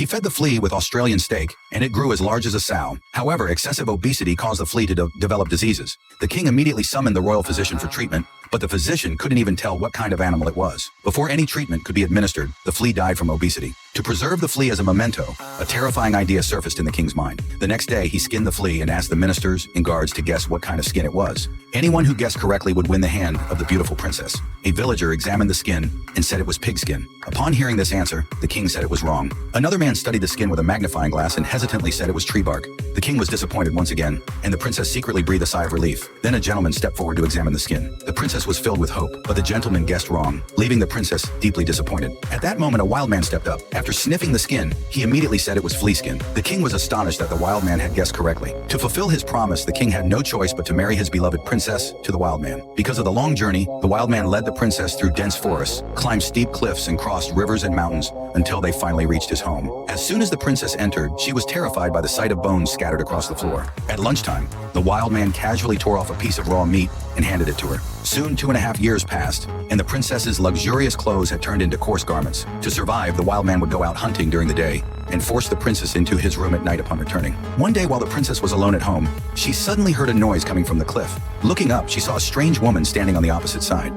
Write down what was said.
He fed the flea with Australian steak, and it grew as large as a sow. However, excessive obesity caused the flea to develop diseases. The king immediately summoned the royal physician for treatment, but the physician couldn't even tell what kind of animal it was. Before any treatment could be administered, the flea died from obesity. To preserve the flea as a memento, a terrifying idea surfaced in the king's mind. The next day, he skinned the flea and asked the ministers and guards to guess what kind of skin it was. Anyone who guessed correctly would win the hand of the beautiful princess. A villager examined the skin and said it was pigskin. Upon hearing this answer, the king said it was wrong. Another man studied the skin with a magnifying glass and hesitantly said it was tree bark. The king was disappointed once again, and the princess secretly breathed a sigh of relief. Then a gentleman stepped forward to examine the skin. The princess was filled with hope, but the gentleman guessed wrong, leaving the princess deeply disappointed. At that moment, a wild man stepped up. After sniffing the skin, he immediately said it was flea skin. The king was astonished that the wild man had guessed correctly. To fulfill his promise, the king had no choice but to marry his beloved princess to the wild man. Because of the long journey, the wild man led the princess through dense forests, climbed steep cliffs, and crossed rivers and mountains until they finally reached his home. As soon as the princess entered, she was terrified by the sight of bones scattered across the floor. At lunchtime, the wild man casually tore off a piece of raw meat and handed it to her. Soon 2.5 years passed, and the princess's luxurious clothes had turned into coarse garments. To survive, the wild man would go out hunting during the day and force the princess into his room at night upon returning. One day, while the princess was alone at home, she suddenly heard a noise coming from the cliff. Looking up, she saw a strange woman standing on the opposite side.